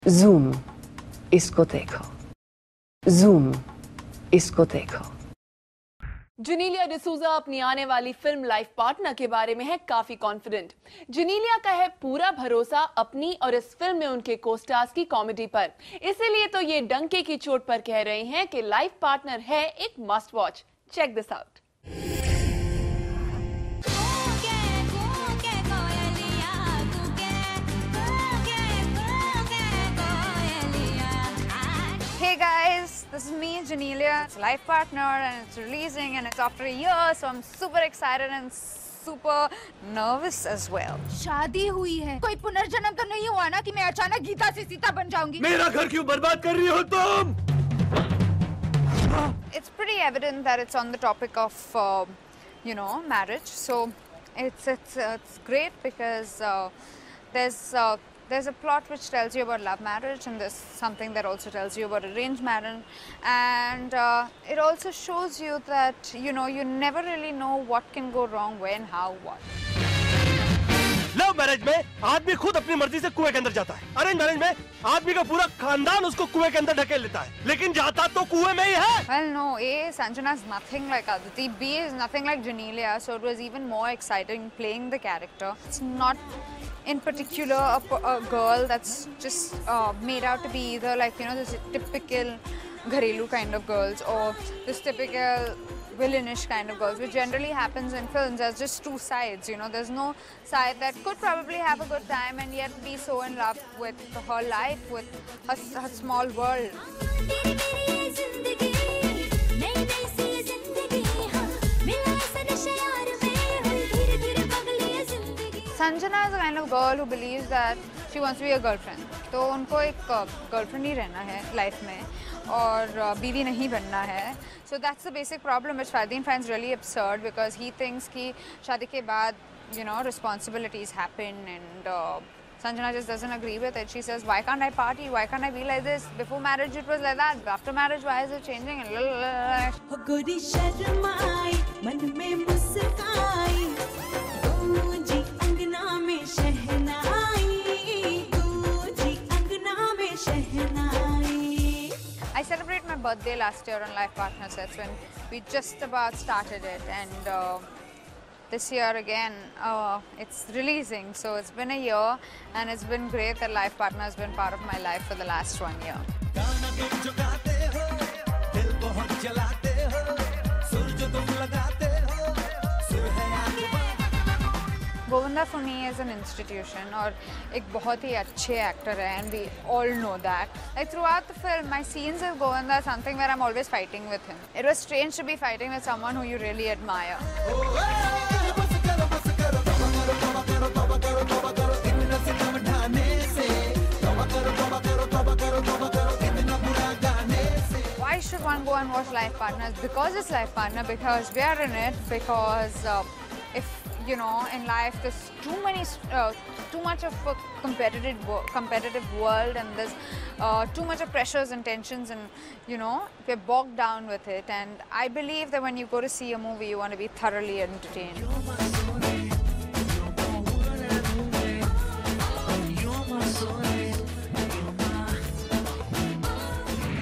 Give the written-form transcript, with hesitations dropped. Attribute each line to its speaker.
Speaker 1: Zoom, इसको Zoom, इसको
Speaker 2: जेनेलिया डिसूजा अपनी आने वाली फिल्म लाइफ पार्टनर के बारे में है काफी कॉन्फिडेंट। जेनेलिया का है पूरा भरोसा अपनी और इस फिल्म में उनके को-स्टार्स की कॉमेडी पर। इसीलिए तो ये डंके की चोट पर कह रहे हैं कि लाइफ पार्टनर है एक must watch. Check this out.
Speaker 3: Hey guys, this is me, Janelia. It's Life Partner and it's releasing and it's after a year, so I'm super excited and super nervous as well.
Speaker 4: शादी हुई है, कोई पुनर्जन्म तो नहीं हुआ ना कि मैं अचानक गीता से सीता बन जाऊंगी?
Speaker 5: मेरा घर क्यों बर्बाद कर रही हो तुम?
Speaker 3: It's pretty evident that it's on the topic of, marriage. So it's great because there's a plot which tells you about love marriage, and there's something that also tells you about arranged marriage, and it also shows you that you never really know what can go wrong, when, how, what.
Speaker 5: Love marriage में आदमी खुद अपनी मर्जी से कुएं के अंदर जाता है। अरेंज मैरिज में आदमी का पूरा खानदान उसको कुएं के अंदर ढकेल लेता है, लेकिन जाता तो कुएं में ही है।
Speaker 3: Well, no, A, Sanjana is nothing like Aditi. B is nothing like Janelia, so it was even more exciting playing the character. It's not in particular a girl that's just made out to be either like this typical gharelu kind of girls or this typical villainish kind of girls, which generally happens in films as just two sides. There's no side that could probably have a good time and yet be so in love with her life, with her small world. Sanjana is the kind of girl who believes that she wants to be a girlfriend. तो उनको एक girlfriend ही रहना है life में और बीवी नहीं बनना है. So that's the basic problem which Fardeen finds really absurd because he thinks कि शादी के बाद responsibilities happen and Sanjana just doesn't agree with it. She says, why can't I party? Why can't I be like this? Before marriage it was like that. After marriage, why is it changing? I celebrated my birthday last year on Life Partner sets when we just about started it, and this year again it's releasing, so it's been a year and it's been great that Life Partner has been part of my life for the last 1 year. Govinda for me is an institution और एक बहुत ही अच्छे actor है, and we all know that. Like throughout the film, my scenes with Govinda are something where I'm always fighting with him. It was strange to be fighting with someone who you really admire. Why should one go and watch Life Partners? Because it's Life Partner, because we are in it, because if in life there's too much of a competitive world, and there's too much of pressures and tensions, and we're bogged down with it. And I believe that when you go to see a movie, you want to be thoroughly entertained.